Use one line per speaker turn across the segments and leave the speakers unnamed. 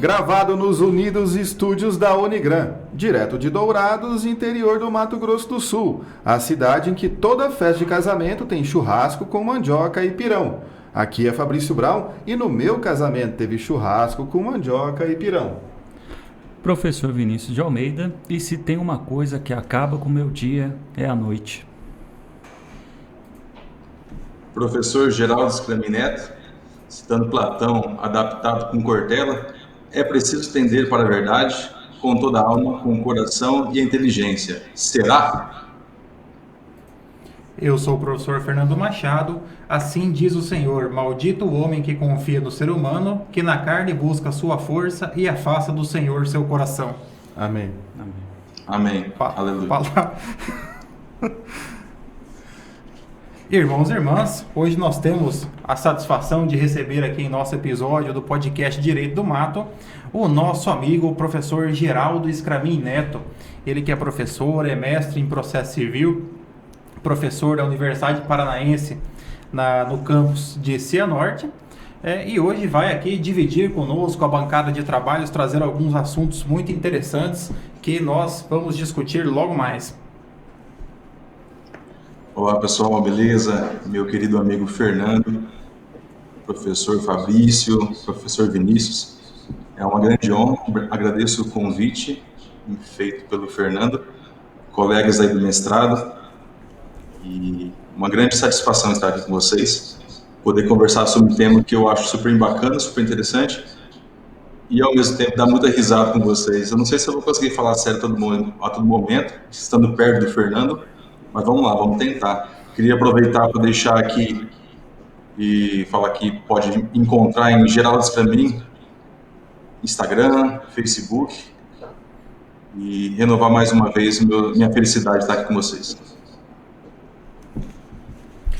Gravado nos unidos estúdios da Unigran, direto de Dourados, interior do Mato Grosso do Sul, a cidade em que toda festa de casamento tem churrasco com mandioca e pirão. Aqui é Fabrício Brown e no meu casamento teve churrasco com mandioca e pirão.
Professor Vinícius de Almeida, e se tem uma coisa que acaba com o meu dia, é a noite.
Professor Geraldo Scramin Neto, citando Platão, adaptado com Cortella, é preciso tender para a verdade com toda a alma, com o coração e a inteligência. Será?
Eu sou o professor Fernando Machado. Assim diz o Senhor: maldito o homem que confia no ser humano, que na carne busca sua força e afasta do Senhor seu coração.
Amém.
Amém. Aleluia.
Irmãos e irmãs, hoje nós temos a satisfação de receber aqui em nosso episódio do podcast Direito do Mato o nosso amigo, o professor Geraldo Scramin Neto. Ele que é professor, é mestre em processo civil, professor da Universidade Paranaense no campus de Cianorte, e hoje vai aqui dividir conosco a bancada de trabalhos, trazer alguns assuntos muito interessantes que nós vamos discutir logo mais.
Olá pessoal, beleza? Meu querido amigo Fernando, professor Fabrício, professor Vinícius, é uma grande honra, agradeço o convite feito pelo Fernando, colegas aí do mestrado, e uma grande satisfação estar aqui com vocês, poder conversar sobre um tema que eu acho super bacana, super interessante, e ao mesmo tempo dar muita risada com vocês. Eu não sei se eu vou conseguir falar sério a todo momento, estando perto do Fernando, mas vamos lá, vamos tentar. Queria aproveitar para deixar aqui e falar que pode encontrar em Geraldo Scramin, Instagram, Facebook, e renovar mais uma vez minha felicidade de estar aqui com vocês.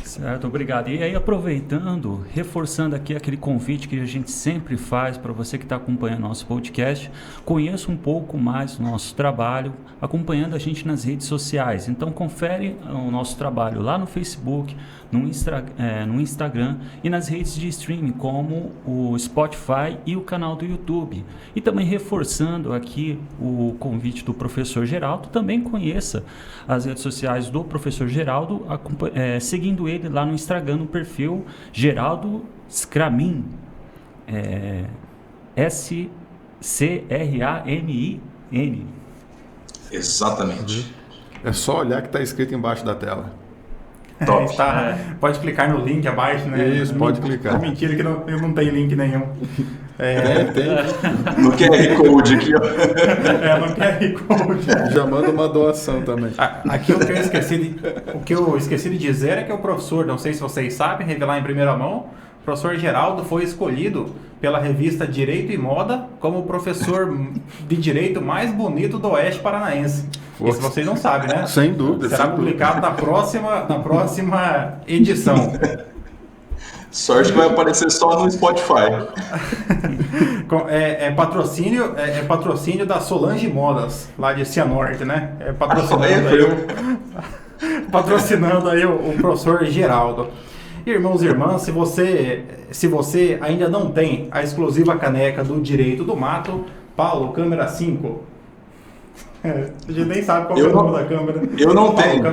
Certo, obrigado. E aí, aproveitando, reforçando aqui aquele convite que a gente sempre faz para você que está acompanhando nosso podcast, conheça um pouco mais o nosso trabalho, acompanhando a gente nas redes sociais. Então, confere o nosso trabalho lá no Facebook, no Instagram e nas redes de streaming, como o Spotify e o canal do YouTube. E também reforçando aqui o convite do professor Geraldo, também conheça as redes sociais do professor Geraldo, seguindo ele lá no Instagram, no perfil Geraldo Scramin, S-C-R-A-M-I-N.
Exatamente.
É só olhar que está escrito embaixo da tela.
Top.
Pode clicar no link abaixo, né?
Isso, pode clicar.
É mentira que não tem link nenhum.
Tem.
No QR Code aqui, ó.
No QR Code.
Já manda uma doação também.
Aqui o que eu esqueci de dizer é que o professor, não sei se vocês sabem, revelar em primeira mão, o professor Geraldo foi escolhido pela revista Direito e Moda como o professor de Direito mais bonito do Oeste Paranaense. Isso vocês não sabem, né?
Sem dúvida.
Será publicado na próxima edição.
Sorte que vai aparecer só no Spotify.
É patrocínio da Solange Modas, lá de Cianorte, né? Patrocinando aí o professor Geraldo. Irmãos e irmãs, se você ainda não tem a exclusiva caneca do Direito do Mato, Paulo, câmera 5. A gente nem sabe qual é o nome da câmera.
Eu não
Paulo,
tenho.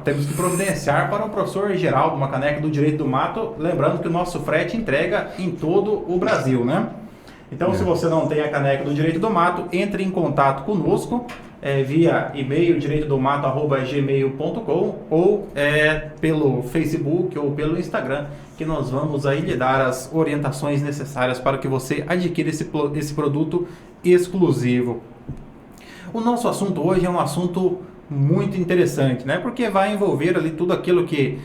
Temos que providenciar para o professor Geraldo uma caneca do Direito do Mato, lembrando que o nosso frete entrega em todo o Brasil, né? Então, se você não tem a caneca do Direito do Mato, entre em contato conosco via e-mail direitodomato@gmail.com ou pelo Facebook ou pelo Instagram, que nós vamos aí lhe dar as orientações necessárias para que você adquira esse produto exclusivo. O nosso assunto hoje é um assunto muito interessante, né? Porque vai envolver ali tudo aquilo que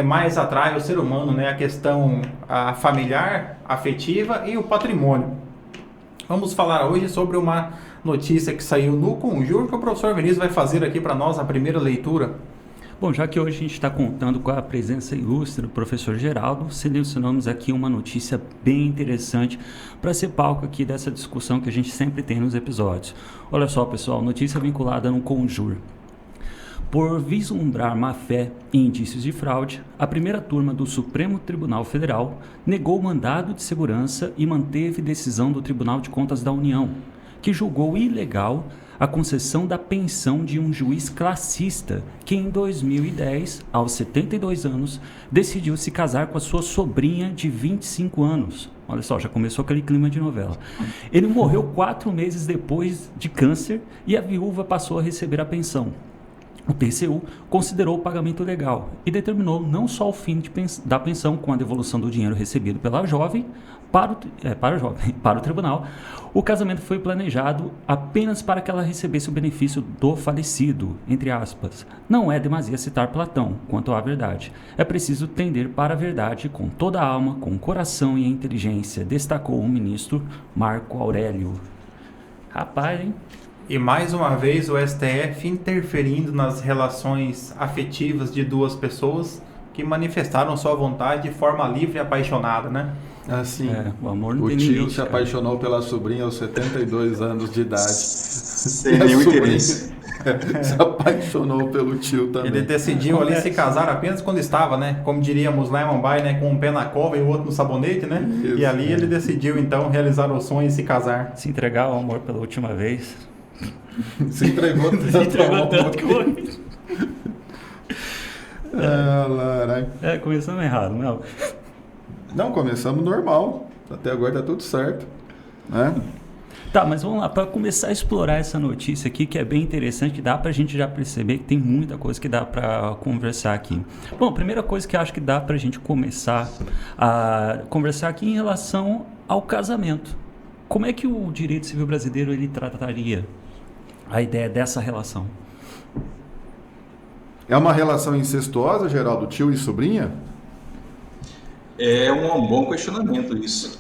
mais atrai o ser humano, né? A questão familiar, afetiva e o patrimônio. Vamos falar hoje sobre uma notícia que saiu no Conjur, que o professor Vinícius vai fazer aqui para nós a primeira leitura.
Bom, já que hoje a gente está contando com a presença ilustre do professor Geraldo, selecionamos aqui uma notícia bem interessante para ser palco aqui dessa discussão que a gente sempre tem nos episódios. Olha só, pessoal, notícia vinculada no Conjur. Por vislumbrar má-fé e indícios de fraude, a primeira turma do Supremo Tribunal Federal negou o mandado de segurança e manteve decisão do Tribunal de Contas da União, que julgou ilegal a concessão da pensão de um juiz classista que em 2010, aos 72 anos, decidiu se casar com a sua sobrinha de 25 anos. Olha só, já começou aquele clima de novela. Ele morreu 4 meses depois de câncer e a viúva passou a receber a pensão. O TCU considerou o pagamento legal e determinou não só o fim da pensão com a devolução do dinheiro recebido pela jovem para o tribunal. O casamento foi planejado apenas para que ela recebesse o benefício do falecido, entre aspas. Não é demasia citar Platão quanto à verdade. É preciso tender para a verdade com toda a alma, com o coração e a inteligência, destacou o ministro Marco Aurélio. Rapaz, hein?
E mais uma vez o STF interferindo nas relações afetivas de duas pessoas que manifestaram sua vontade de forma livre e apaixonada, né?
Assim,
o amor não
o
tem
tio
limite,
se apaixonou pela sobrinha aos 72 anos de idade.
Sem nenhum interesse.
Se apaixonou pelo tio também.
Ele decidiu ali se casar apenas quando estava, né? Como diríamos lá em Mumbai, né? Com um pé na cova e o outro no sabonete, né?
Isso,
e ali ele decidiu então realizar o sonho e se casar.
Se entregar ao amor pela última vez.
Se entregou tanto,
Se entregou tanto que eu... começamos errado, não?
Não, começamos normal. Até agora tá tudo certo, né?
Tá, mas vamos lá, para começar a explorar essa notícia aqui, que é bem interessante, que dá pra gente já perceber que tem muita coisa que dá pra conversar aqui. Bom, a primeira coisa que eu acho que dá pra gente começar a conversar aqui em relação ao casamento. Como é que o direito civil brasileiro ele trataria a ideia dessa relação?
É uma relação incestuosa, Geraldo, tio e sobrinha?
É um bom questionamento isso.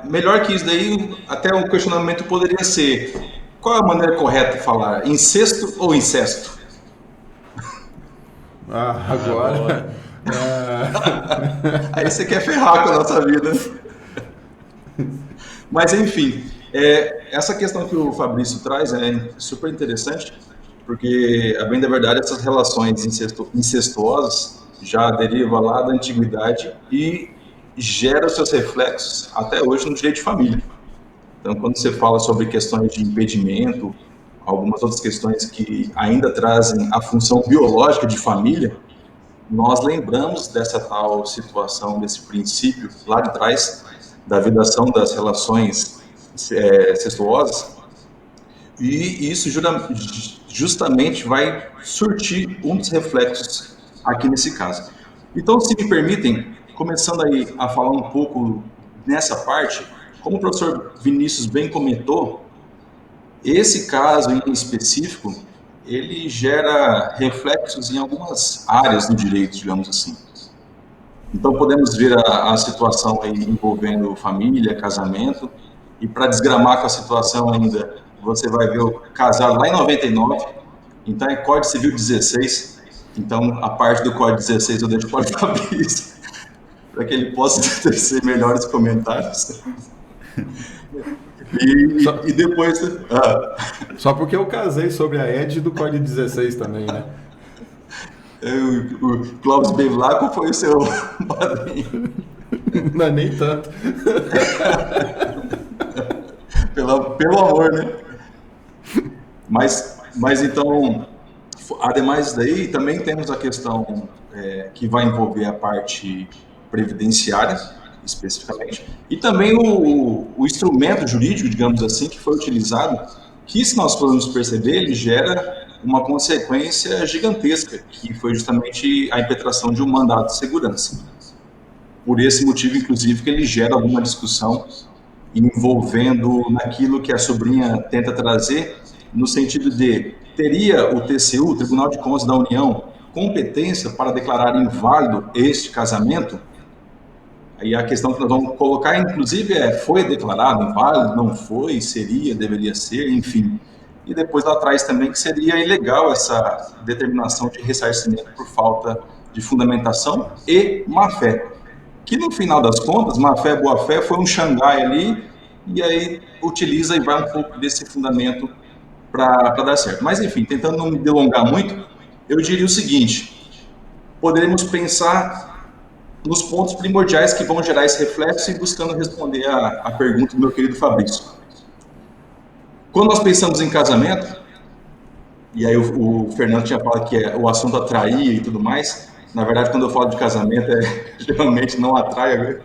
Melhor que isso daí, até um questionamento poderia ser: qual é a maneira correta de falar? Incesto ou incesto?
Agora.
Aí você quer ferrar com a nossa vida. Mas enfim, essa questão que o Fabrício traz é super interessante, porque, a bem da verdade, essas relações incestuosas já deriva lá da antiguidade e gera seus reflexos até hoje no direito de família. Então, quando você fala sobre questões de impedimento, algumas outras questões que ainda trazem a função biológica de família, nós lembramos dessa tal situação, desse princípio lá de trás, da vedação das relações incestuosas, e isso justamente vai surtir um dos reflexos aqui nesse caso. Então, se me permitem, começando aí a falar um pouco nessa parte, como o professor Vinícius bem comentou, esse caso em específico, ele gera reflexos em algumas áreas do direito, digamos assim. Então, podemos ver a situação aí envolvendo família, casamento, e para desgramar com a situação ainda, você vai ver o casado lá em 99, então é Código Civil 16, então a parte do Código 16 eu deixo para o Fabrício, para que ele possa tecer melhores comentários. E depois...
Só porque eu casei sobre a Ed do Código 16 também, né?
O Clóvis Bevilacqua foi o seu padrinho.
Não é nem tanto.
Pelo amor, né? Mas então, ademais daí, também temos a questão que vai envolver a parte previdenciária, especificamente, e também o instrumento jurídico, digamos assim, que foi utilizado, que, se nós formos perceber, ele gera uma consequência gigantesca, que foi justamente a impetração de um mandado de segurança. Por esse motivo, inclusive, que ele gera alguma discussão envolvendo naquilo que a sobrinha tenta trazer, no sentido de, teria o TCU, o Tribunal de Contas da União, competência para declarar inválido este casamento? Aí a questão que nós vamos colocar, inclusive, foi declarado inválido, não foi, seria, deveria ser, enfim. E depois lá atrás também que seria ilegal essa determinação de ressarcimento por falta de fundamentação e má-fé. Que no final das contas, má-fé e boa-fé foi um Xangai ali, e aí utiliza e vai um pouco desse fundamento para dar certo. Mas enfim, tentando não me delongar muito, eu diria o seguinte: poderemos pensar nos pontos primordiais que vão gerar esse reflexo e buscando responder a pergunta do meu querido Fabrício. Quando nós pensamos em casamento, e aí o Fernando tinha falado que o assunto atraía e tudo mais, na verdade, quando eu falo de casamento, geralmente não atrai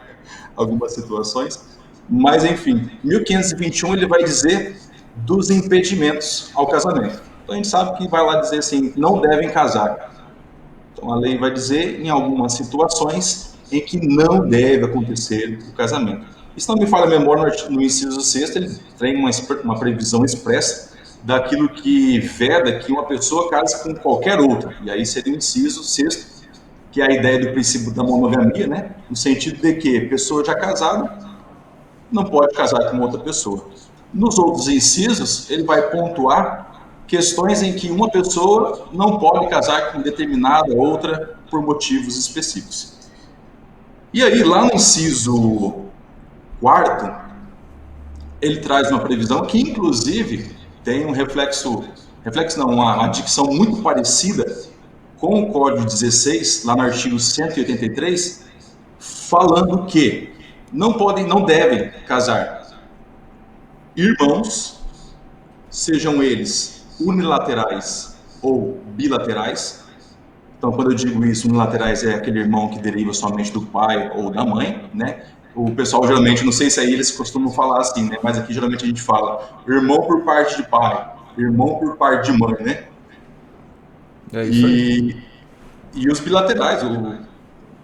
algumas situações, mas enfim, 1521 ele vai dizer dos impedimentos ao casamento. Então a gente sabe que vai lá dizer assim, não devem casar. Então a lei vai dizer em algumas situações em que não deve acontecer o casamento. E se não me falha a memória, no inciso 6º, ele tem uma previsão expressa daquilo que veda que uma pessoa case com qualquer outra. E aí seria o inciso 6º, que é a ideia do princípio da monogamia, né? No sentido de que pessoa já casada não pode casar com outra pessoa. Nos outros incisos, ele vai pontuar questões em que uma pessoa não pode casar com determinada outra por motivos específicos. E aí, lá no inciso 4º, ele traz uma previsão que, inclusive, tem um uma dicção muito parecida com o Código 16, lá no artigo 183, falando que não devem casar irmãos, sejam eles unilaterais ou bilaterais. Então, quando eu digo isso, unilaterais é aquele irmão que deriva somente do pai ou da mãe, né? O pessoal geralmente, não sei se aí eles costumam falar assim, né? Mas aqui geralmente a gente fala irmão por parte de pai, irmão por parte de mãe, né?
É isso aí.
E os bilaterais,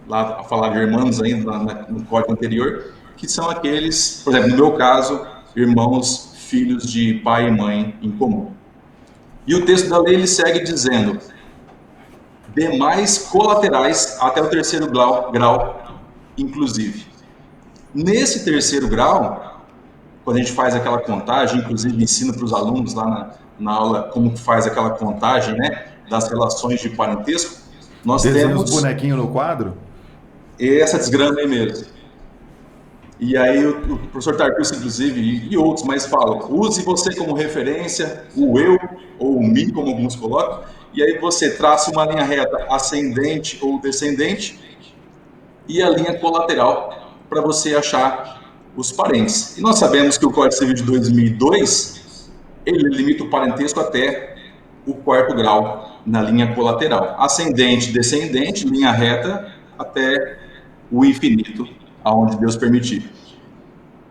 lá a falar de irmãos ainda no código anterior, que são aqueles, por exemplo, no meu caso, irmãos, filhos de pai e mãe em comum. E o texto da lei ele segue dizendo: demais colaterais até o 3º grau, inclusive. Nesse 3º grau, quando a gente faz aquela contagem, inclusive ensina para os alunos lá na aula como faz aquela contagem, né, das relações de parentesco, nós temos
os bonequinhos no quadro?
Essa desgrama aí mesmo. E aí o professor Tarcísio, inclusive, e outros mais falam, use você como referência, o eu ou o mi, como alguns colocam, e aí você traça uma linha reta ascendente ou descendente e a linha colateral para você achar os parentes. E nós sabemos que o Código Civil de 2002, ele limita o parentesco até o 4º grau na linha colateral. Ascendente, descendente, linha reta até o infinito, aonde Deus permitir.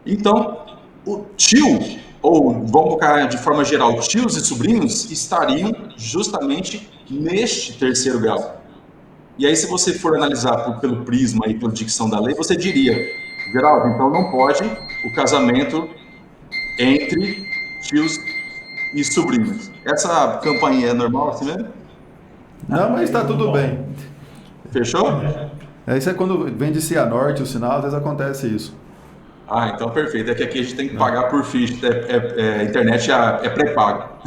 Então, o tio, ou vamos colocar de forma geral, tios e sobrinhos estariam justamente neste 3º grau. E aí, se você for analisar pelo prisma e pela dicção da lei, você diria, Geraldo, então não pode o casamento entre tios e sobrinhos. Essa campainha é normal assim mesmo?
Não, mas está tudo bem.
Fechou?
Isso é quando vem de Cianorte o sinal, às vezes acontece isso.
Ah, então perfeito. É que aqui a gente tem que pagar por ficha. A internet é pré-pago.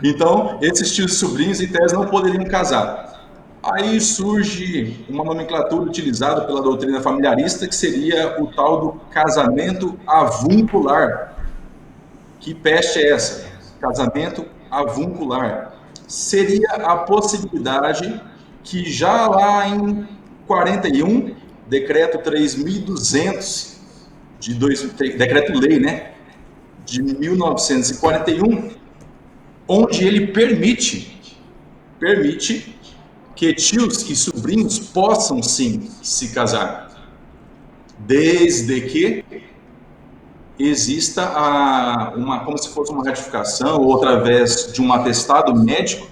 Então, esses tios e sobrinhos, em tese, não poderiam casar. Aí surge uma nomenclatura utilizada pela doutrina familiarista, que seria o tal do casamento avuncular. Que peste é essa? Casamento avuncular. Seria a possibilidade que já lá em 41, decreto 3.200, decreto-lei, né, de 1941, onde ele permite que tios e sobrinhos possam sim se casar, desde que exista como se fosse uma ratificação ou através de um atestado médico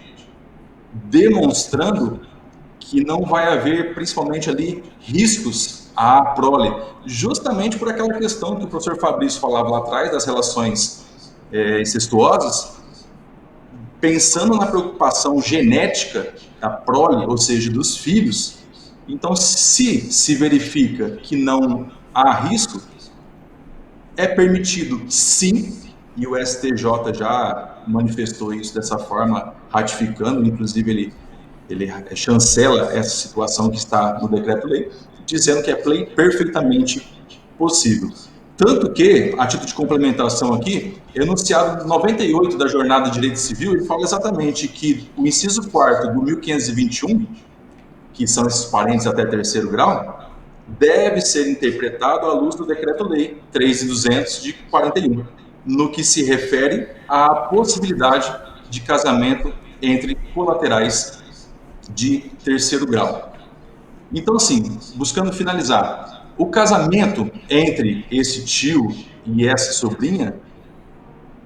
demonstrando que não vai haver, principalmente ali, riscos à prole, justamente por aquela questão que o professor Fabrício falava lá atrás das relações incestuosas, pensando na preocupação genética da prole, ou seja, dos filhos. Então, se verifica que não há risco, é permitido sim, e o STJ já manifestou isso dessa forma, ratificando, inclusive ele chancela essa situação que está no decreto-lei, dizendo que é perfeitamente possível. Tanto que, a título de complementação aqui, enunciado 98 da Jornada de Direito Civil, ele fala exatamente que o inciso 4º do 1521, que são esses parentes até terceiro grau, deve ser interpretado à luz do Decreto-Lei 3.200 de 41, no que se refere à possibilidade de casamento entre colaterais de terceiro grau. Então, assim, buscando finalizar, o casamento entre esse tio e essa sobrinha,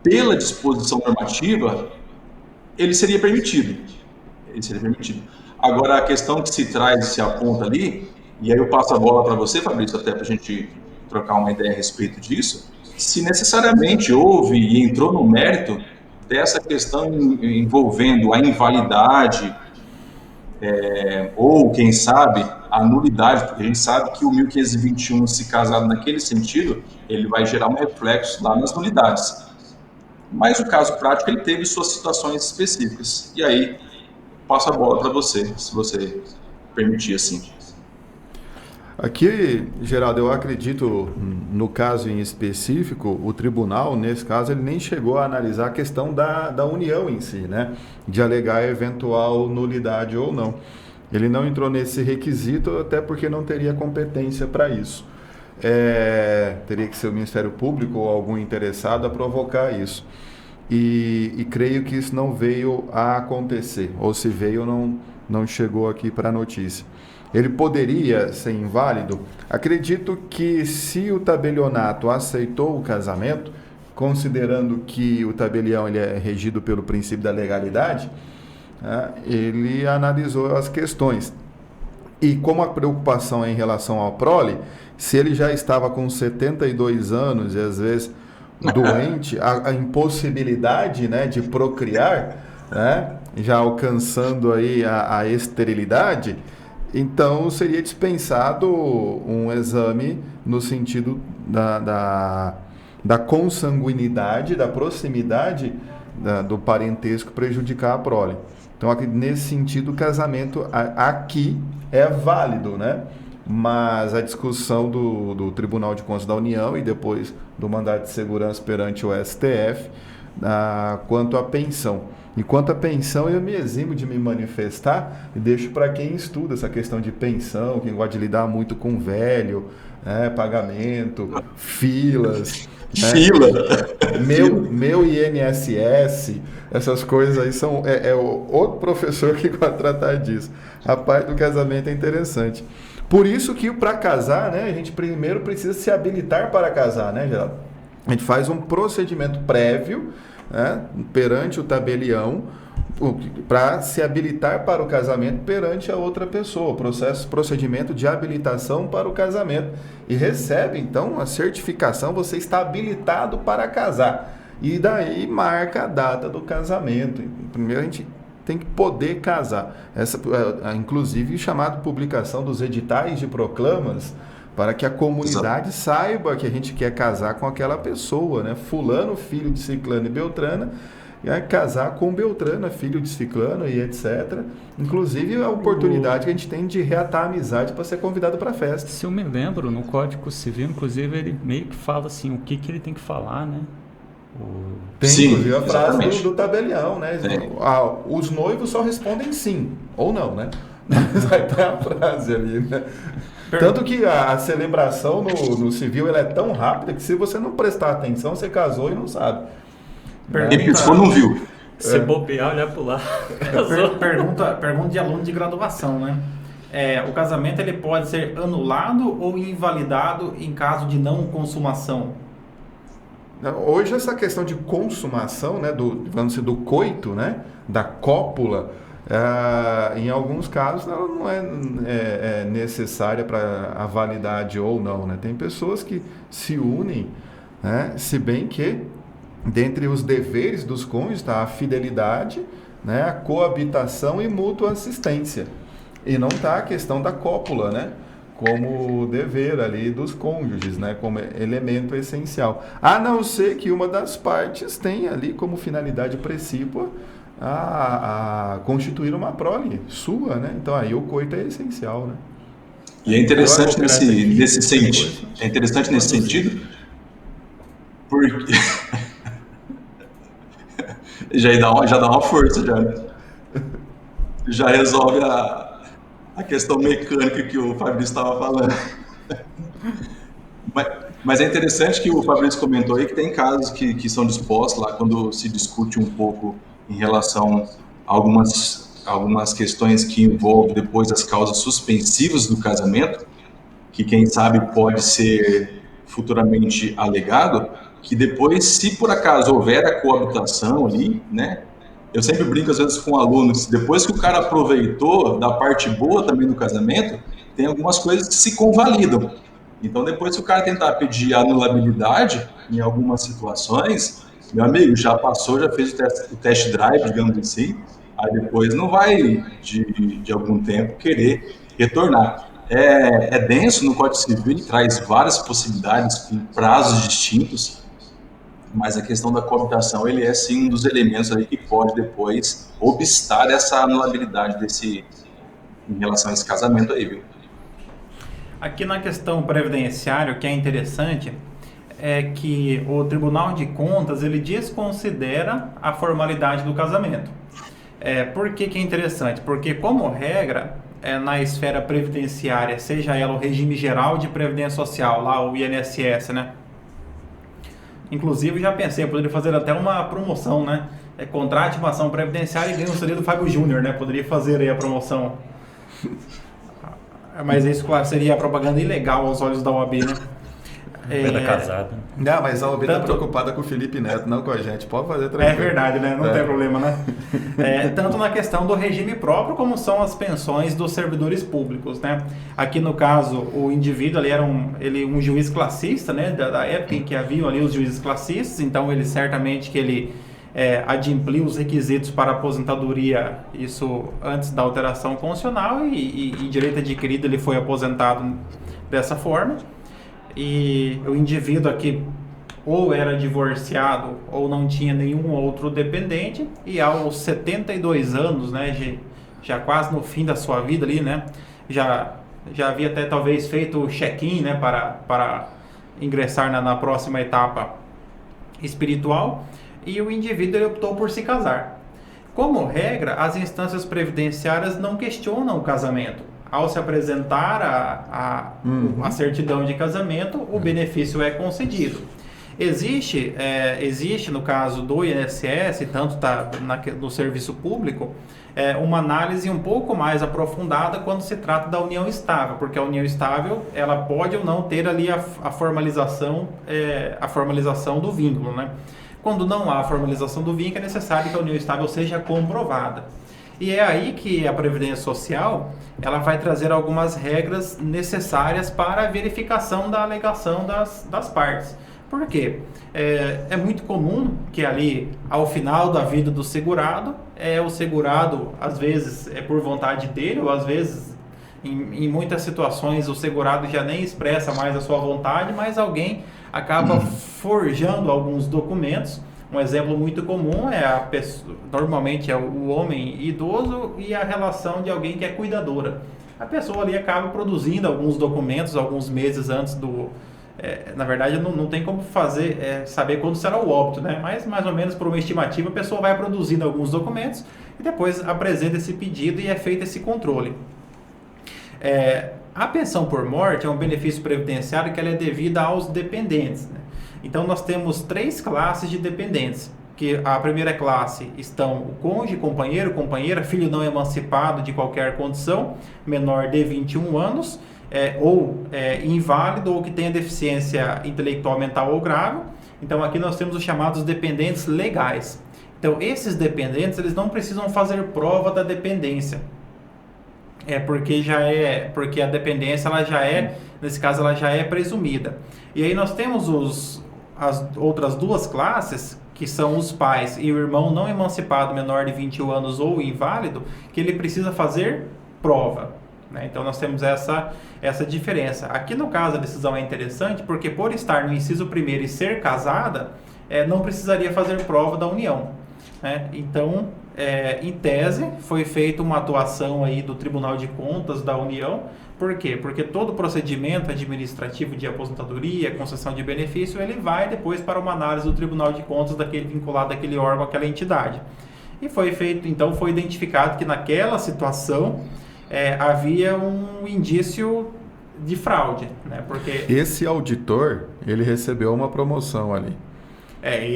pela disposição normativa, ele seria permitido. Agora, a questão que se traz, se aponta ali, e aí eu passo a bola para você, Fabrício, até para a gente trocar uma ideia a respeito disso, se necessariamente houve e entrou no mérito dessa questão envolvendo a invalidade, ou, quem sabe, a nulidade, porque a gente sabe que o 1521, se casado naquele sentido, ele vai gerar um reflexo lá nas nulidades. Mas o caso prático, ele teve suas situações específicas. E aí, passo a bola para você, se você permitir assim.
Aqui, Geraldo, eu acredito, no caso em específico, o tribunal, nesse caso, ele nem chegou a analisar a questão da união em si, né? De alegar eventual nulidade ou não. Ele não entrou nesse requisito, até porque não teria competência para isso. Teria que ser o Ministério Público ou algum interessado a provocar isso. E creio que isso não veio a acontecer, ou se veio, não chegou aqui para a notícia. Ele poderia ser inválido? Acredito que se o tabelionato aceitou o casamento, considerando que o tabelião ele é regido pelo princípio da legalidade, ele analisou as questões. E como a preocupação é em relação ao prole, se ele já estava com 72 anos e às vezes doente, a impossibilidade, né, de procriar, né, já alcançando aí a esterilidade, então seria dispensado um exame no sentido da consanguinidade, da proximidade do parentesco prejudicar a prole. Então, nesse sentido, o casamento aqui é válido, né? Mas a discussão do Tribunal de Contas da União e depois do mandado de segurança perante o STF quanto à pensão. E quanto à pensão, eu me eximo de me manifestar e deixo para quem estuda essa questão de pensão, quem gosta de lidar muito com velho, pagamento, filas.
Fila.
Meu INSS, essas coisas aí são outro professor que vai tratar disso. A parte do casamento é interessante. Por isso que para casar, né, a gente primeiro precisa se habilitar para casar, né, Geraldo? A gente faz um procedimento prévio, né, perante o tabelião para se habilitar para o casamento perante a outra pessoa, procedimento de habilitação para o casamento, e recebe então a certificação, você está habilitado para casar, e daí marca a data do casamento. Primeiro a gente tem que poder casar, inclusive chamado publicação dos editais de proclamas, para que a comunidade saiba que a gente quer casar com aquela pessoa, né? Fulano, filho de Ciclano e Beltrana, casar com Beltrana, filho de Ciclano e etc. Inclusive a oportunidade que a gente tem de reatar a amizade para ser convidado para a festa.
Se eu me lembro, no Código Civil, inclusive, ele meio que fala assim, o que ele tem que falar, né?
Tem,
sim,
inclusive, a frase
exatamente.
do tabelião, né? Os noivos só respondem sim, ou não, né? Vai ter a frase ali, né? Tanto que a celebração no civil ela é tão rápida que se você não prestar atenção, você casou e não sabe.
E piscou, não viu.
Se bobear, olhar pro lado.
Pergunta de aluno de graduação, né? O casamento ele pode ser anulado ou invalidado em caso de não consumação?
Hoje essa questão de consumação, né, vamos dizer, do coito, né, da cópula, em alguns casos ela não é necessária para a validade ou não, né? Tem pessoas que se unem, né, se bem que dentre os deveres dos cônjuges está a fidelidade, né, a coabitação e mútua assistência, e não está a questão da cópula, né, como dever ali dos cônjuges, né, como elemento essencial, a não ser que uma das partes tenha ali como finalidade precípua a constituir uma prole sua, né? Então aí o coito é essencial, né?
E é interessante nesse sentido, Porque já dá uma força, já, né? Já resolve a questão mecânica que o Fabrício estava falando. Mas é interessante que o Fabrício comentou aí que tem casos que são dispostos lá quando se discute um pouco em relação a algumas questões que envolvem depois as causas suspensivas do casamento, que quem sabe pode ser futuramente alegado, que depois, se por acaso houver a coabitação ali, né? Eu sempre brinco às vezes com alunos, depois que o cara aproveitou da parte boa também do casamento, tem algumas coisas que se convalidam. Então, depois que o cara tentar pedir anulabilidade em algumas situações, meu amigo, já passou, já fez o test drive, digamos assim, aí depois não vai, de algum tempo, querer retornar. É denso no Código Civil, traz várias possibilidades com prazos distintos, mas a questão da coabitação, ele é sim um dos elementos aí que pode depois obstar essa anulabilidade em relação a esse casamento aí, viu?
Aqui na questão previdenciária, o que é interessante é que o Tribunal de Contas, ele desconsidera a formalidade do casamento. Por que é interessante? Porque, como regra, na esfera previdenciária, seja ela o regime geral de previdência social, lá o INSS, né? Inclusive, já pensei, eu poderia fazer até uma promoção, né? Contrate uma ação previdenciária e ganhe o seria do Fábio Júnior, né? Poderia fazer aí a promoção. Mas isso, claro, seria propaganda ilegal aos olhos da OAB, né?
Pedra casada.
Não, mas a OAB está preocupada com o Felipe Neto, não com a gente. Pode fazer tranquilo.
É verdade, né? Não tem problema, né? Tanto na questão do regime próprio, como são as pensões dos servidores públicos, né? Aqui, no caso, o indivíduo ali era um juiz classista, né? Da época em que haviam ali os juízes classistas, então ele certamente que ele adimpliu os requisitos para aposentadoria, isso antes da alteração constitucional, e em direito adquirido ele foi aposentado dessa forma. E o indivíduo aqui ou era divorciado ou não tinha nenhum outro dependente, e aos 72 anos, né, já quase no fim da sua vida ali, né, já havia até talvez feito o check-in, né, para ingressar na próxima etapa espiritual, e o indivíduo ele optou por se casar. Como regra, as instâncias previdenciárias não questionam o casamento. Ao se apresentar a certidão de casamento, o benefício é concedido. Existe no caso do INSS, tanto no serviço público, uma análise um pouco mais aprofundada quando se trata da união estável, porque a união estável ela pode ou não ter ali a formalização do vínculo, né? Quando não há a formalização do vínculo, é necessário que a união estável seja comprovada. E é aí que a Previdência Social ela vai trazer algumas regras necessárias para a verificação da alegação das partes. Por quê? É muito comum que ali, ao final da vida do segurado, o segurado, às vezes, é por vontade dele, ou às vezes, em muitas situações, o segurado já nem expressa mais a sua vontade, mas alguém acaba forjando alguns documentos. Um exemplo muito comum normalmente é o homem idoso e a relação de alguém que é cuidadora. A pessoa ali acaba produzindo alguns documentos alguns meses antes na verdade, não tem como saber quando será o óbito, né? Mas mais ou menos por uma estimativa, a pessoa vai produzindo alguns documentos e depois apresenta esse pedido e é feito esse controle. A pensão por morte é um benefício previdenciário que ela é devida aos dependentes, né? Então, nós temos 3 classes de dependentes, que a primeira classe estão o cônjuge, companheiro, companheira, filho não emancipado de qualquer condição, menor de 21 anos, ou inválido ou que tenha deficiência intelectual, mental ou grave. Então, aqui nós temos os chamados dependentes legais. Então, esses dependentes, eles não precisam fazer prova da dependência. Porque a dependência, nesse caso, ela já é presumida. E aí nós temos as outras 2 classes, que são os pais e o irmão não emancipado menor de 21 anos ou inválido, que ele precisa fazer prova, né? Então nós temos essa diferença. Aqui no caso a decisão é interessante porque por estar no inciso 1º e ser casada, não precisaria fazer prova da união, né? Então, em tese, foi feita uma atuação aí do Tribunal de Contas da União Por quê? Porque todo procedimento administrativo de aposentadoria, concessão de benefício, ele vai depois para uma análise do Tribunal de Contas vinculado àquele órgão, àquela entidade. E foi feito, então foi identificado que naquela situação havia um indício de fraude, né? Porque
esse auditor, ele recebeu uma promoção ali.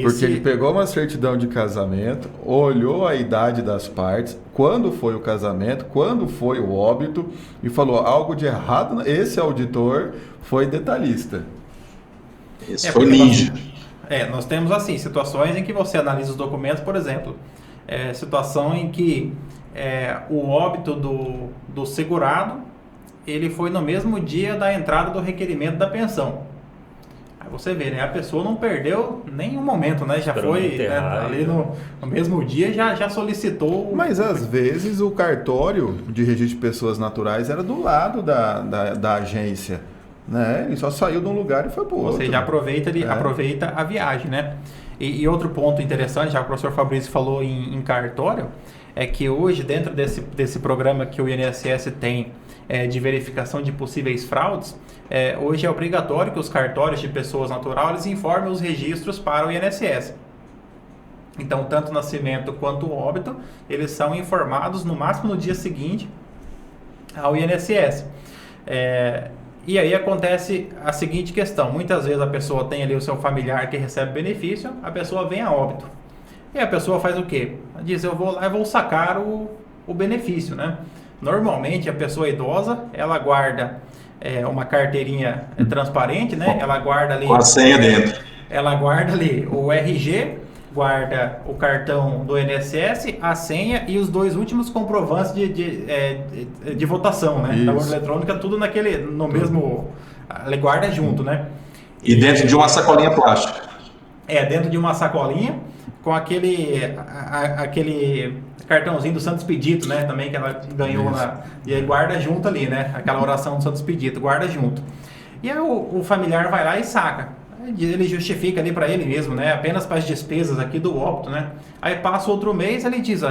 Porque ele pegou uma certidão de casamento, olhou a idade das partes, quando foi o casamento, quando foi o óbito, e falou algo de errado. Esse auditor foi detalhista.
Esse foi ninja.
Nós temos assim, situações em que você analisa os documentos, por exemplo, situação em que o óbito do segurado, ele foi no mesmo dia da entrada do requerimento da pensão. Você vê, né? A pessoa não perdeu nenhum momento, né? Já foi, né, ali no mesmo dia, já solicitou...
Mas às vezes o cartório de registro de pessoas naturais era do lado da agência, né? Ele só saiu de um lugar e foi para o outro.
Você já aproveita a viagem, né? E outro ponto interessante, já que o professor Fabrício falou em cartório, é que hoje, dentro desse programa que o INSS tem de verificação de possíveis fraudes, hoje é obrigatório que os cartórios de pessoas naturais informem os registros para o INSS. Então, tanto o nascimento quanto o óbito, eles são informados no máximo no dia seguinte ao INSS. E aí acontece a seguinte questão: muitas vezes a pessoa tem ali o seu familiar que recebe benefício, a pessoa vem a óbito. E a pessoa faz o quê? Diz, eu vou lá e vou sacar o benefício, né? Normalmente a pessoa idosa, ela guarda uma carteirinha transparente, né? Ela guarda ali...
Com a senha dentro.
Ela guarda ali o RG, guarda o cartão do INSS, a senha e os 2 últimos comprovantes de votação, né? Da urna eletrônica, tudo no mesmo... Ela guarda junto, né?
E dentro de uma sacolinha plástica.
Dentro de uma sacolinha, com aquele cartãozinho do Santo Expedito, né? Também que ela ganhou e aí guarda junto ali, né? Aquela oração do Santo Expedito, guarda junto. E aí o familiar vai lá e saca. Ele justifica ali para ele mesmo, né? Apenas para as despesas aqui do óbito, né? Aí passa outro mês, ele diz,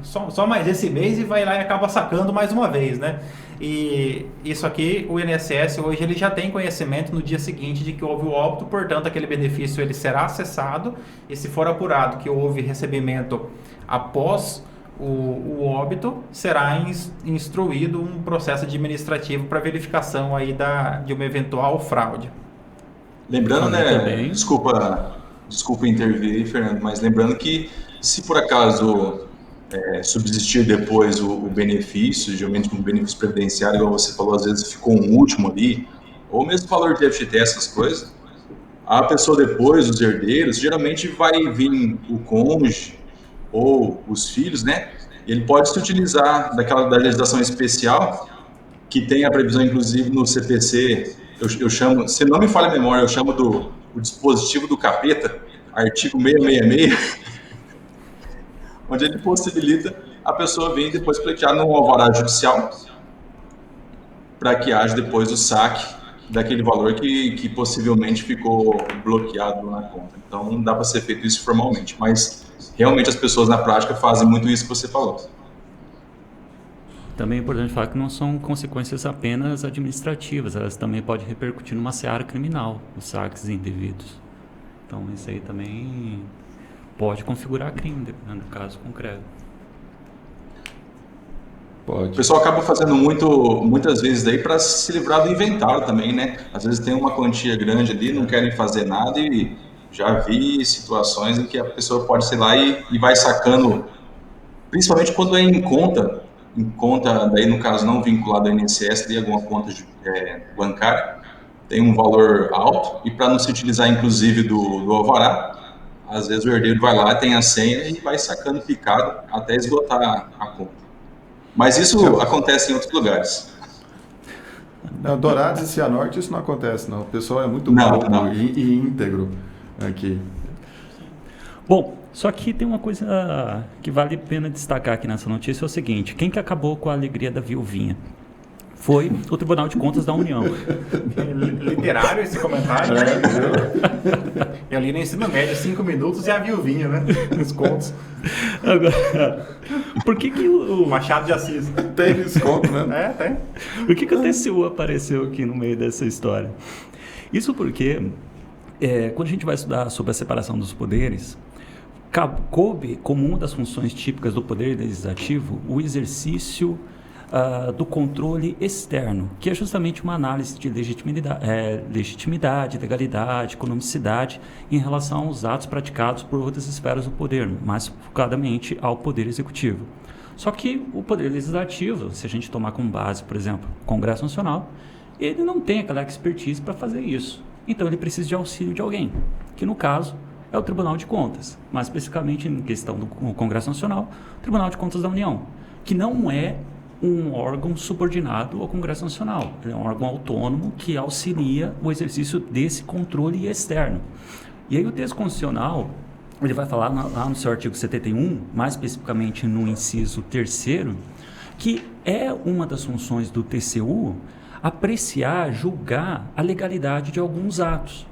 só mais esse mês, e vai lá e acaba sacando mais uma vez, né? E isso aqui, o INSS hoje ele já tem conhecimento no dia seguinte de que houve o óbito, portanto aquele benefício ele será acessado, e se for apurado que houve recebimento após o óbito, será instruído um processo administrativo para verificação aí de uma eventual fraude.
Lembrando, né, desculpa intervir aí, Fernando, mas lembrando que se por acaso subsistir depois o benefício, geralmente um benefício previdenciário, igual você falou, às vezes ficou um último ali, ou mesmo valor de FGTS, essas coisas, a pessoa depois, os herdeiros, geralmente vai vir o cônjuge ou os filhos, né? Ele pode se utilizar da legislação especial, que tem a previsão, inclusive, no CPC, eu chamo, se não me falha a memória, eu chamo o dispositivo do capeta, artigo 666, onde ele possibilita a pessoa vir depois pleitear num alvará judicial para que haja depois o saque daquele valor que possivelmente ficou bloqueado na conta. Então, não dá para ser feito isso formalmente, mas realmente as pessoas na prática fazem muito isso que você falou.
Também é importante falar que não são consequências apenas administrativas, elas também podem repercutir numa seara criminal, os saques indevidos. Então, isso aí também pode configurar crime, dependendo do caso concreto.
Pode. O pessoal acaba fazendo muitas vezes daí para se livrar do inventário também, né? Às vezes tem uma quantia grande ali, não querem fazer nada, e já vi situações em que a pessoa pode, sei lá, e vai sacando, principalmente quando é em conta, daí no caso não vinculado ao INSS, de alguma conta bancária, tem um valor alto, e para não se utilizar inclusive do alvará, às vezes o herdeiro vai lá, tem a senha e vai sacando picado até esgotar a conta. Mas isso acontece em outros lugares.
Não, Dourados e Cianorte isso não acontece, não. O pessoal é muito bom e íntegro aqui.
Bom, só que tem uma coisa que vale a pena destacar aqui nessa notícia, é o seguinte: quem que acabou com a alegria da viuvinha? foi o Tribunal de Contas da União.
Literário esse comentário. Eu li no ensino médio 5 minutos e a viuvinha, né? Os contos.
Agora, por que o
Machado de Assis.
Tem desconto, né?
Tem.
Por que o TCU apareceu aqui no meio dessa história? Isso porque, quando a gente vai estudar sobre a separação dos poderes, coube como uma das funções típicas do poder legislativo o exercício do controle externo, que é justamente uma análise de legitimidade, legalidade, economicidade em relação aos atos praticados por outras esferas do poder, mais focadamente ao poder executivo. Só que o poder legislativo, se a gente tomar como base, por exemplo, o Congresso Nacional, ele não tem aquela expertise para fazer isso. Então ele precisa de auxílio de alguém, que no caso é o Tribunal de Contas, mais especificamente em questão do Congresso Nacional, o Tribunal de Contas da União, que não é um órgão subordinado ao Congresso Nacional. Ele é um órgão autônomo que auxilia o exercício desse controle externo. E aí o texto constitucional, ele vai falar lá no seu artigo 71, mais especificamente no inciso 3º, que é uma das funções do TCU apreciar, julgar a legalidade de alguns atos.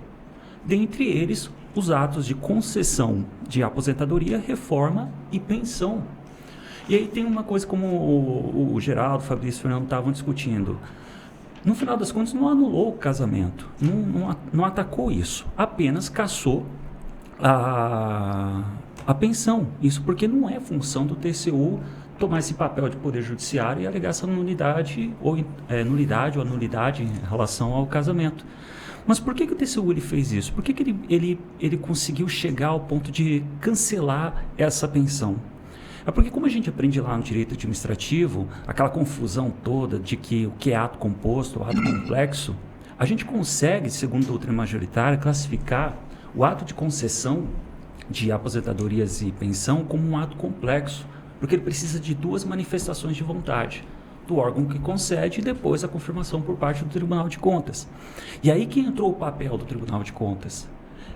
Dentre eles, os atos de concessão de aposentadoria, reforma e pensão. E aí tem uma coisa como o Geraldo, o Fabrício e o Fernando estavam discutindo. No final das contas, não anulou o casamento, não atacou isso, apenas cassou a pensão. Isso porque não é função do TCU tomar esse papel de poder judiciário e alegar essa nulidade ou anulidade em relação ao casamento. Mas por que o TCU ele fez isso? Por que ele conseguiu chegar ao ponto de cancelar essa pensão? É porque, como a gente aprende lá no direito administrativo, aquela confusão toda de que o que é ato composto, ato complexo, a gente consegue, segundo a doutrina majoritária, classificar o ato de concessão de aposentadorias e pensão como um ato complexo, porque ele precisa de 2 manifestações de vontade, do órgão que concede e depois a confirmação por parte do Tribunal de Contas. E aí que entrou o papel do Tribunal de Contas.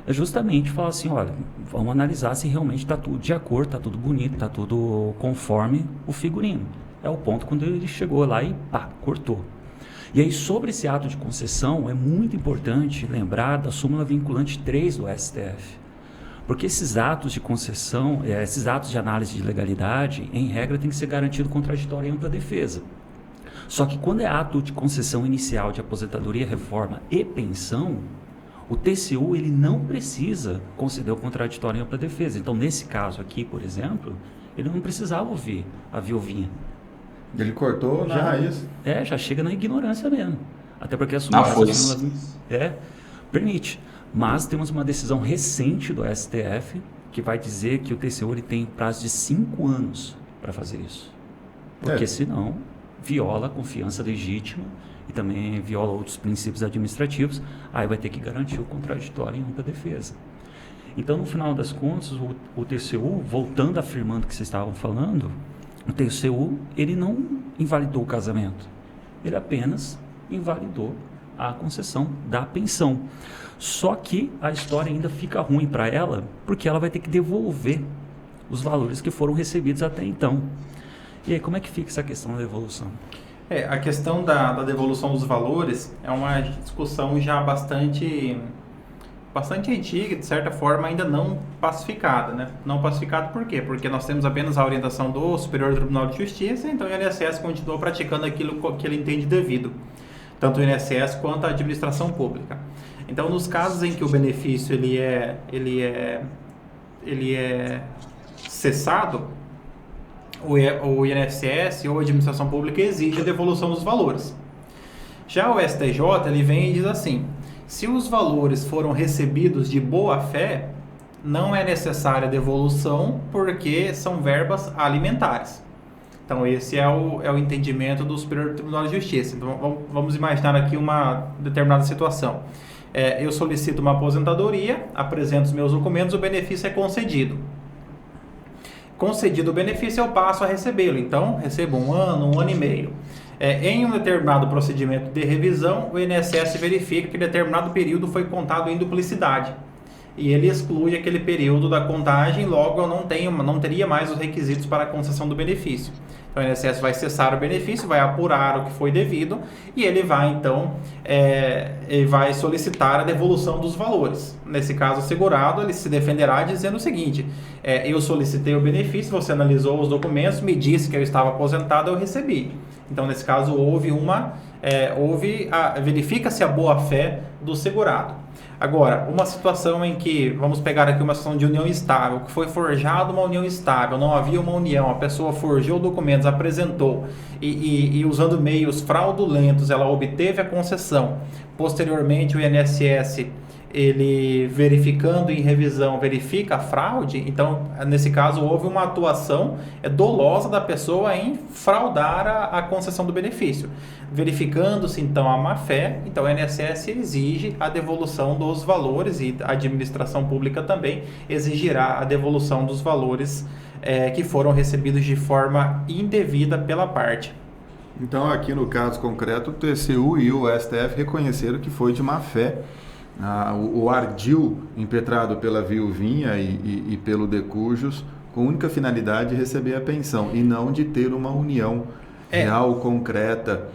É justamente falar assim, olha, vamos analisar se realmente está tudo de acordo, está tudo bonito, está tudo conforme o figurino. É o ponto quando ele chegou lá e pá, cortou. E aí sobre esse ato de concessão é muito importante lembrar da súmula vinculante 3 do STF. Porque esses atos de concessão, esses atos de análise de legalidade, em regra tem que ser garantido contraditório e ampla defesa. Só que quando é ato de concessão inicial de aposentadoria, reforma e pensão, o TCU ele não precisa conceder o contraditório em ampla defesa. Então, nesse caso aqui, por exemplo, ele não precisava ouvir a viuvinha.
Ele cortou na raiz.
Já chega na ignorância mesmo. Até porque a
súmula
permite. Mas temos uma decisão recente do STF que vai dizer que o TCU ele tem prazo de 5 anos para fazer isso. Porque senão viola a confiança legítima e também viola outros princípios administrativos, aí vai ter que garantir o contraditório em ampla defesa. Então, no final das contas, o TCU, voltando afirmando o que vocês estavam falando, o TCU, ele não invalidou o casamento, ele apenas invalidou a concessão da pensão. Só que a história ainda fica ruim para ela, porque ela vai ter que devolver os valores que foram recebidos até então. E aí, como é que fica essa questão da devolução?
A questão da devolução dos valores é uma discussão já bastante antiga, de certa forma ainda não pacificada, né? Não pacificada por quê? Porque nós temos apenas a orientação do Superior Tribunal de Justiça, então o INSS continua praticando aquilo que ele entende devido, tanto o INSS quanto a administração pública. Então, nos casos em que o benefício ele é cessado, o INSS ou a administração pública exige a devolução dos valores. Já o STJ ele vem e diz assim: se os valores foram recebidos de boa fé, não é necessária a devolução porque são verbas alimentares. Então esse é o entendimento do Superior Tribunal de Justiça. Então vamos imaginar aqui uma determinada situação. Eu solicito uma aposentadoria, apresento os meus documentos, o benefício é concedido. Concedido o benefício, eu passo a recebê-lo. Então, recebo 1 ano, 1 ano e meio. Em um determinado procedimento de revisão, o INSS verifica que determinado período foi contado em duplicidade. e ele exclui aquele período da contagem, logo eu não teria mais os requisitos para a concessão do benefício. Então o INSS vai cessar o benefício, vai apurar o que foi devido e ele vai então ele vai solicitar a devolução dos valores. Nesse caso, o segurado ele se defenderá dizendo o seguinte: eu solicitei o benefício, você analisou os documentos, me disse que eu estava aposentado, eu recebi. Então nesse caso verifica-se a boa-fé do segurado. Agora, uma situação em que, vamos pegar aqui uma situação de união estável, que foi forjada uma união estável, não havia uma união, a pessoa forjou documentos, apresentou e usando meios fraudulentos, ela obteve a concessão. Posteriormente, o INSS, ele verificando em revisão, verifica a fraude, então, nesse caso, houve uma atuação dolosa da pessoa em fraudar a concessão do benefício. Verificando-se, então, a má-fé, então o INSS exige a devolução dos valores e a administração pública também exigirá a devolução dos valores que foram recebidos de forma indevida pela parte.
Então, aqui no caso concreto, o TCU e o STF reconheceram que foi de má-fé. O ardil impetrado pela viuvinha e pelo decujus com única finalidade de receber a pensão e não de ter uma união real, concreta.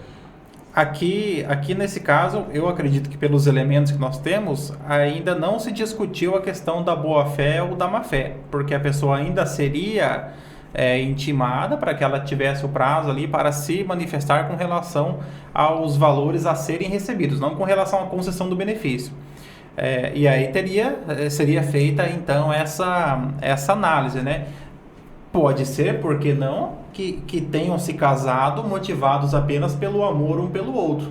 Aqui nesse caso, eu acredito que pelos elementos que nós temos, ainda não se discutiu a questão da boa-fé ou da má-fé, porque a pessoa ainda seria intimada para que ela tivesse o prazo ali para se manifestar com relação aos valores a serem recebidos, não com relação à concessão do benefício. E aí seria feita então essa análise, né? Pode ser, por que não, que tenham se casado motivados apenas pelo amor um pelo outro.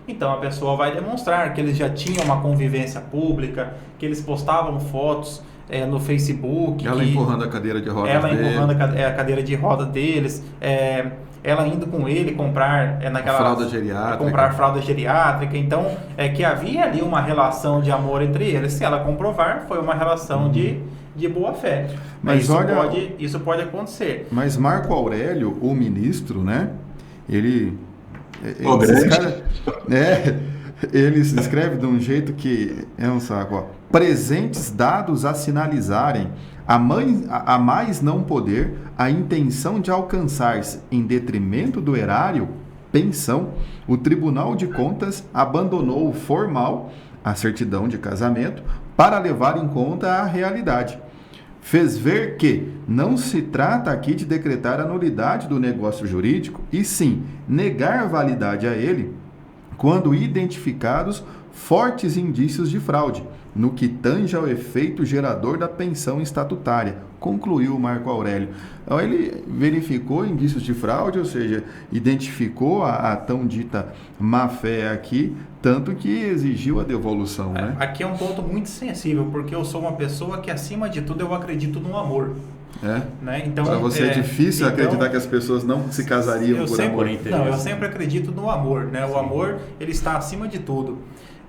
Então a pessoa vai demonstrar que eles já tinham uma convivência pública, que eles postavam fotos no Facebook.
Ela empurrando a cadeira de rodas
ela
dele.
Empurrando a cadeira de roda deles. Ela indo com ele comprar
fralda geriátrica.
Comprar fralda geriátrica. Então, que havia ali uma relação de amor entre eles. Se ela comprovar, foi uma relação de boa-fé. Mas isso pode acontecer.
Mas Marco Aurélio, o ministro, né? Ele se escreve de um jeito que é um saco. Ó. Presentes dados a sinalizarem a mais não poder a intenção de alcançar-se em detrimento do erário, pensão, o Tribunal de Contas abandonou o formal, a certidão de casamento, para levar em conta a realidade. Fez ver que não se trata aqui de decretar a nulidade do negócio jurídico, e sim negar validade a ele, quando identificados fortes indícios de fraude, no que tange ao efeito gerador da pensão estatutária, concluiu Marco Aurélio. Então, ele verificou indícios de fraude, ou seja, identificou a tão dita má-fé aqui, tanto que exigiu a devolução. Né?
Aqui é um ponto muito sensível, porque eu sou uma pessoa que, acima de tudo, eu acredito no amor. Né? Então,
para você é difícil acreditar que as pessoas não se casariam por amor.
Não, eu sempre acredito no amor. Né? O amor, ele está acima de tudo.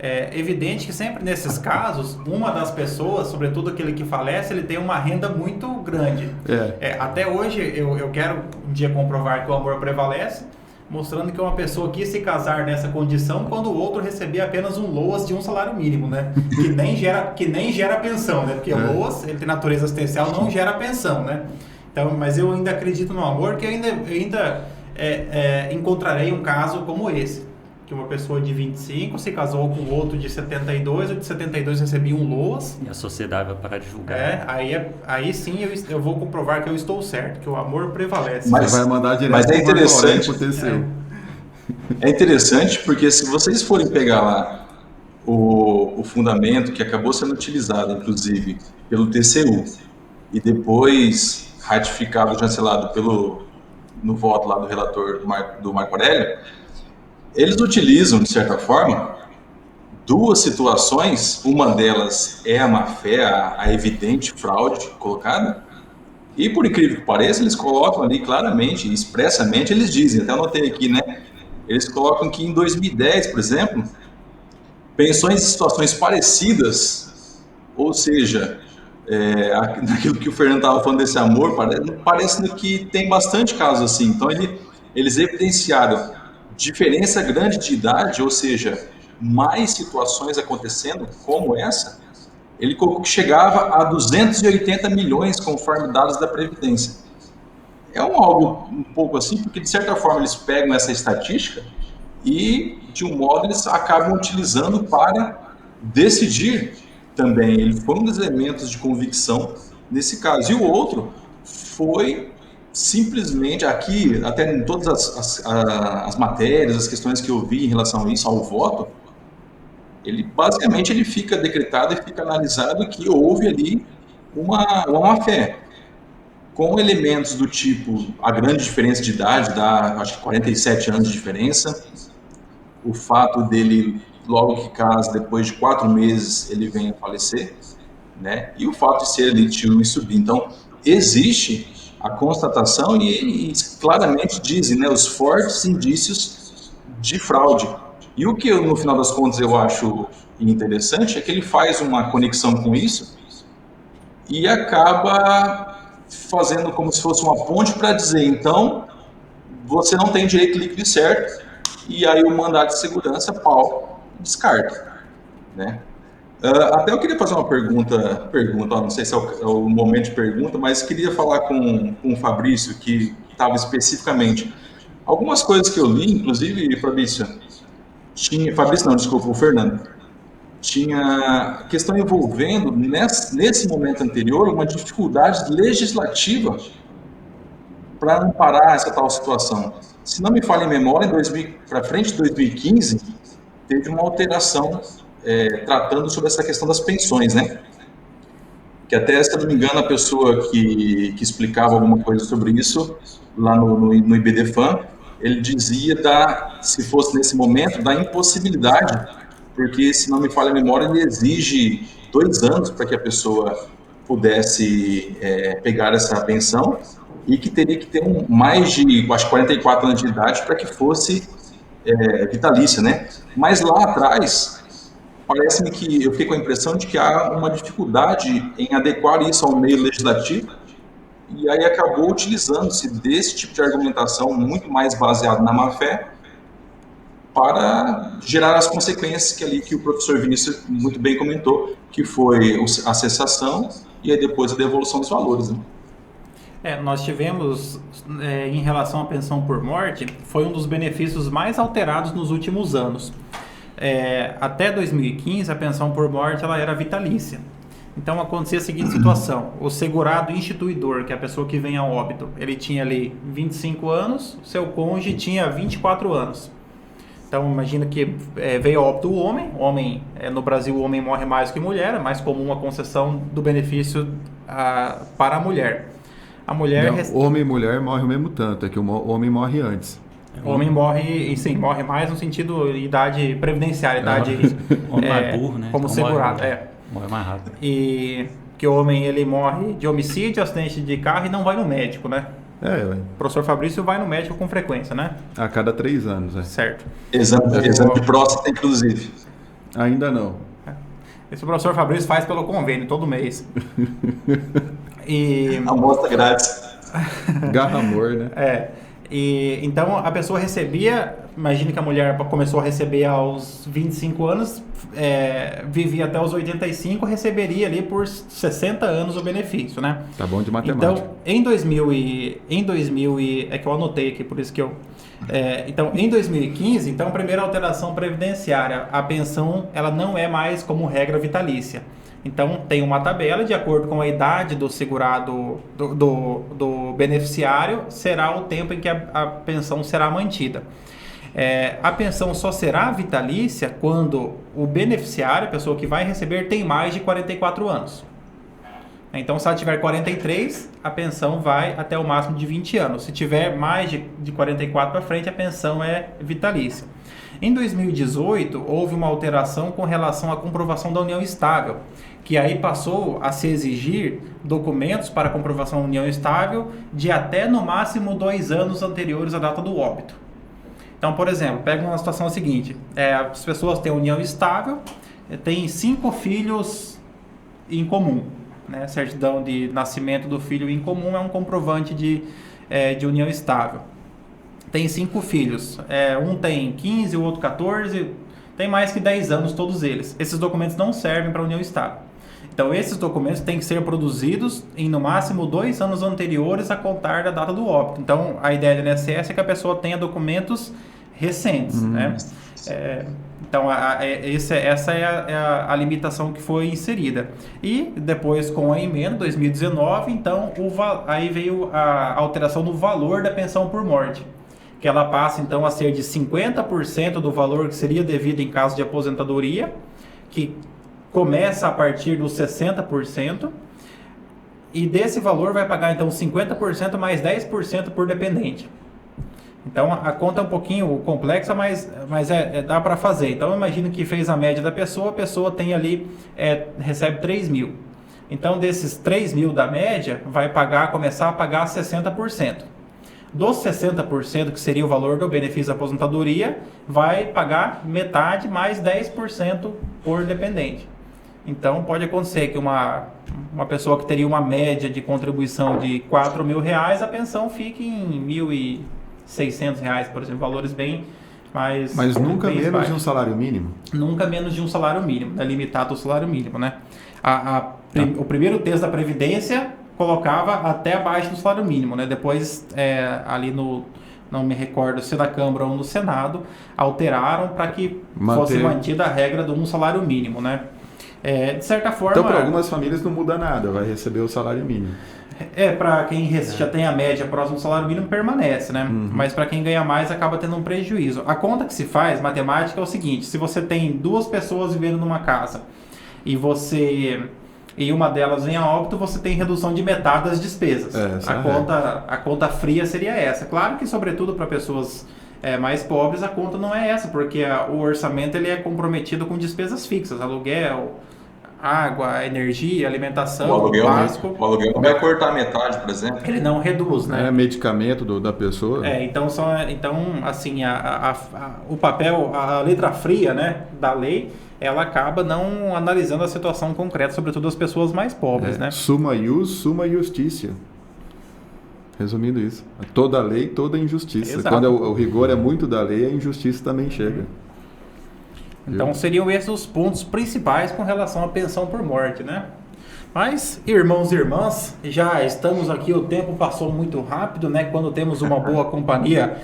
É evidente que sempre nesses casos, uma das pessoas, sobretudo aquele que falece, ele tem uma renda muito grande. Até hoje, eu quero um dia comprovar que o amor prevalece, mostrando que uma pessoa quis se casar nessa condição quando o outro recebia apenas um LOAS de um salário mínimo, né? Que nem gera pensão, né? Porque o LOAS, ele tem natureza assistencial, não gera pensão, né? Então, mas eu ainda acredito no amor, que eu ainda encontrarei um caso como esse. Que uma pessoa de 25 se casou com outro de 72, o de 72 recebia um LOAS.
E a sociedade vai parar de julgar.
Aí sim eu vou comprovar que eu estou certo, que o amor prevalece.
Mas vai mandar direto
é interessante.
Pro TCU.
É interessante porque se vocês forem pegar lá o fundamento que acabou sendo utilizado, inclusive, pelo TCU e depois ratificado, chancelado no voto lá do relator do Marco Aurélio, eles utilizam, de certa forma, duas situações. Uma delas é a má-fé, a evidente fraude colocada. E, por incrível que pareça, eles colocam ali claramente, expressamente, eles dizem, até anotei aqui, né? Eles colocam que em 2010, por exemplo, pensões em situações parecidas, ou seja, naquilo que o Fernando estava falando desse amor, parece que tem bastante casos assim. Então, eles evidenciaram diferença grande de idade, ou seja, mais situações acontecendo como essa, ele colocou que chegava a 280 milhões, conforme dados da Previdência. É algo um pouco assim, porque de certa forma eles pegam essa estatística e, de um modo, eles acabam utilizando para decidir também. Ele foi um dos elementos de convicção nesse caso. E o outro foi simplesmente, aqui, até em todas as matérias, as questões que eu vi em relação a isso, ao voto, ele basicamente ele fica decretado e fica analisado que houve ali uma má-fé, com elementos do tipo a grande diferença de idade, dá acho que 47 anos de diferença, o fato dele, logo que casa, depois de 4 meses, ele vem a falecer, né? E o fato de ser ali tio e subir. Então, existe a constatação e claramente dizem, né, os fortes indícios de fraude. E o que eu, no final das contas, eu acho interessante é que ele faz uma conexão com isso e acaba fazendo como se fosse uma ponte para dizer, então, você não tem direito líquido e certo, e aí o mandado de segurança, pau, descarta, né? Até eu queria fazer uma pergunta, não sei se é o momento de pergunta, mas queria falar com o Fabrício, que estava especificamente. Algumas coisas que eu li, inclusive, Fabrício não, desculpa, o Fernando, tinha questão envolvendo, nesse momento anterior, uma dificuldade legislativa para amparar essa tal situação. Se não me falha em memória, para frente de 2015, teve uma alteração tratando sobre essa questão das pensões, né? Que até, se eu não me engano, a pessoa que explicava alguma coisa sobre isso, lá no IBDFAN, ele dizia, se fosse nesse momento, da impossibilidade, porque, se não me falha a memória, ele exige 2 anos para que a pessoa pudesse pegar essa pensão e que teria que ter mais de, acho, 44 anos de idade para que fosse vitalícia, né? Mas lá atrás, parece-me que eu fiquei com a impressão de que há uma dificuldade em adequar isso ao meio legislativo e aí acabou utilizando-se desse tipo de argumentação muito mais baseado na má-fé para gerar as consequências que o professor Vinícius muito bem comentou, que foi a cessação e aí depois a devolução dos valores, né?
Nós tivemos, em relação à pensão por morte, foi um dos benefícios mais alterados nos últimos anos. Até 2015, a pensão por morte ela era vitalícia. Então, acontecia a seguinte situação: o segurado instituidor, que é a pessoa que vem a óbito, ele tinha ali 25 anos, seu cônjuge tinha 24 anos. Então, imagina que veio a óbito o homem, no Brasil o homem morre mais que mulher, é mais comum a concessão do benefício para a mulher. A mulher...
Não, homem e mulher morrem o mesmo tanto, é que o homem morre antes.
O homem morre, sim, morre mais no sentido de idade previdenciária, idade...
homem mais burro, né?
Como segurado,
Morre mais rápido.
E que o homem, ele morre de homicídio, acidente de carro e não vai no médico, né? O professor Fabrício vai no médico com frequência, né?
A cada 3 anos,
Certo.
Exame de próstata, inclusive.
Ainda não.
Esse professor Fabrício faz pelo convênio, todo mês.
Amostra grátis.
Garra amor, né?
Então a pessoa recebia, imagine que a mulher começou a receber aos 25 anos, vivia até os 85, receberia ali por 60 anos o benefício, né?
Tá bom de matemática.
Então, em 2000 é que eu anotei aqui, por isso que eu... então, em 2015, então, a primeira alteração previdenciária, a pensão, ela não é mais como regra vitalícia. Então, tem uma tabela, de acordo com a idade do segurado, do beneficiário, será o tempo em que a pensão será mantida. A pensão só será vitalícia quando o beneficiário, a pessoa que vai receber, tem mais de 44 anos. Então, se ela tiver 43, a pensão vai até o máximo de 20 anos. Se tiver mais de 44 para frente, a pensão é vitalícia. Em 2018, houve uma alteração com relação à comprovação da união estável, que aí passou a se exigir documentos para comprovação da união estável de até no máximo 2 anos anteriores à data do óbito. Então, por exemplo, pega uma situação seguinte: as pessoas têm união estável, têm 5 filhos em comum, né? Certidão de nascimento do filho em comum é um comprovante de união estável. Tem 5 filhos, um tem 15, o outro 14, tem mais que 10 anos todos eles. Esses documentos não servem para a união estável. Então, esses documentos têm que ser produzidos em, no máximo, 2 anos anteriores a contar da data do óbito. Então, a ideia do INSS é que a pessoa tenha documentos recentes, né? Então, essa é a limitação que foi inserida. E depois, com a emenda 2019, então, aí veio a alteração do valor da pensão por morte, que ela passa, então, a ser de 50% do valor que seria devido em caso de aposentadoria, que começa a partir dos 60%, e desse valor vai pagar, então, 50% mais 10% por dependente. Então, a conta é um pouquinho complexa, mas dá para fazer. Então, imagino que fez a média da pessoa, a pessoa tem ali, recebe 3 mil. Então, desses 3 mil da média, vai começar a pagar 60%. Dos 60%, que seria o valor do benefício da aposentadoria, vai pagar metade mais 10% por dependente. Então, pode acontecer que uma pessoa que teria uma média de contribuição de 4 mil reais, a pensão fique em R$1.600, por exemplo, valores bem mais...
Mas nunca
bem
menos
baixos.
de um salário mínimo?
Nunca menos de um salário mínimo, é limitado ao salário mínimo, né? O primeiro texto da Previdência colocava até abaixo do salário mínimo, né? Depois, ali não me recordo se na Câmara ou no Senado, alteraram para que fosse mantida a regra de um salário mínimo, né? De certa forma...
Então, para algumas famílias não muda nada, vai receber o salário mínimo.
Para quem já tem a média próxima do salário mínimo, permanece, né? Mas para quem ganha mais, acaba tendo um prejuízo. A conta que se faz, matemática, é o seguinte: se você tem 2 pessoas vivendo numa casa e uma delas vem a óbito, você tem redução de metade das despesas. A conta fria seria essa. Claro que, sobretudo para pessoas mais pobres, a conta não é essa, porque o orçamento ele é comprometido com despesas fixas, aluguel, água, energia, alimentação,
o aluguel não vai cortar metade, por exemplo.
Ele não reduz, né?
Medicamento da pessoa.
Então assim, o papel, a letra fria, né, da lei, ela acaba não analisando a situação concreta, sobretudo das pessoas mais pobres, né?
Summa ius, summa justitia. Resumindo isso, toda lei, toda injustiça.
Exato.
Quando o rigor é muito da lei, a injustiça também chega.
Então seriam esses os pontos principais com relação à pensão por morte, né? Mas, irmãos e irmãs, já estamos aqui, o tempo passou muito rápido, né? Quando temos uma boa companhia,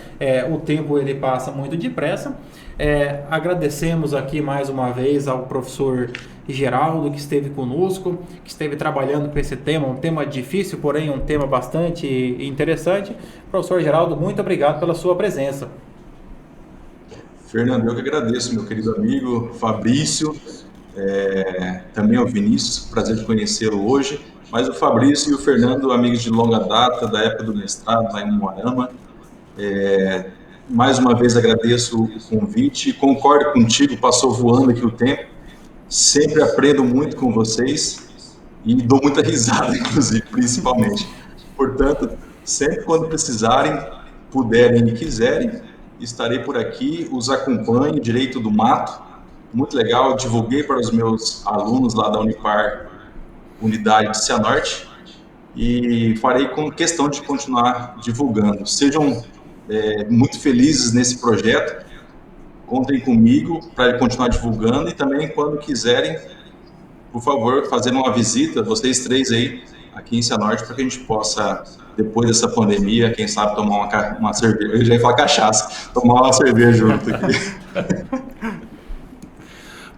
o tempo ele passa muito depressa. Agradecemos aqui mais uma vez ao professor Geraldo, que esteve conosco, que esteve trabalhando com esse tema, um tema difícil, porém um tema bastante interessante. Professor Geraldo, muito obrigado pela sua presença.
Fernando, eu que agradeço, meu querido amigo Fabrício, também ao Vinícius, prazer de conhecê-lo hoje, mas o Fabrício e o Fernando, amigos de longa data, da época do mestrado lá em Moarama. Mais uma vez agradeço o convite, concordo contigo, passou voando aqui o tempo, sempre aprendo muito com vocês e dou muita risada, inclusive, principalmente. Portanto, sempre quando precisarem, puderem e quiserem, estarei por aqui, os acompanho, Direito do Mato, muito legal, divulguei para os meus alunos lá da Unipar, unidade de Cianorte, e farei com questão de continuar divulgando. Sejam muito felizes nesse projeto, contem comigo para continuar divulgando, e também quando quiserem, por favor, fazer uma visita, vocês 3 aí, aqui em Cianorte, para que a gente possa, depois dessa pandemia, quem sabe tomar uma cerveja, eu já ia falar cachaça, tomar uma cerveja junto aqui.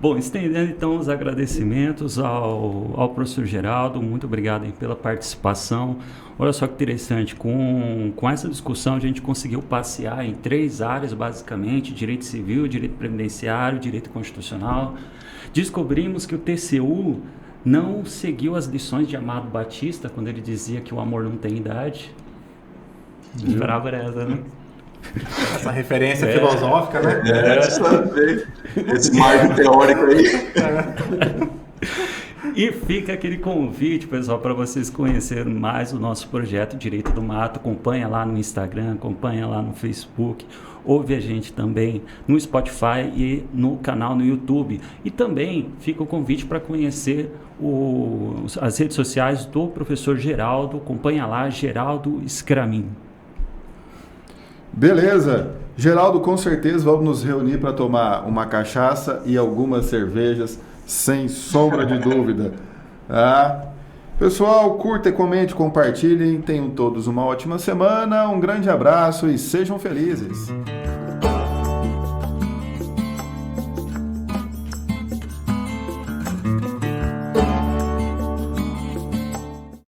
Bom, estendendo então os agradecimentos ao professor Geraldo, muito obrigado aí pela participação. Olha só que interessante, com essa discussão a gente conseguiu passear em 3 áreas basicamente: direito civil, direito previdenciário, direito constitucional. Descobrimos que o TCU não seguiu as lições de Amado Batista quando ele dizia que o amor não tem idade. Esperava essa, né?
Essa referência filosófica, né?
Esse marco teórico aí.
E fica aquele convite, pessoal, para vocês conhecerem mais o nosso projeto Direito do Mato. Acompanha lá no Instagram, acompanha lá no Facebook, ouve a gente também no Spotify e no canal no YouTube. E também fica o convite para conhecer as redes sociais do professor Geraldo. Acompanha lá, Geraldo Scramin.
Beleza. Geraldo, com certeza vamos nos reunir para tomar uma cachaça e algumas cervejas, sem sombra de dúvida. Pessoal, curta, comente, compartilhem. Tenham todos uma ótima semana. Um grande abraço e sejam felizes.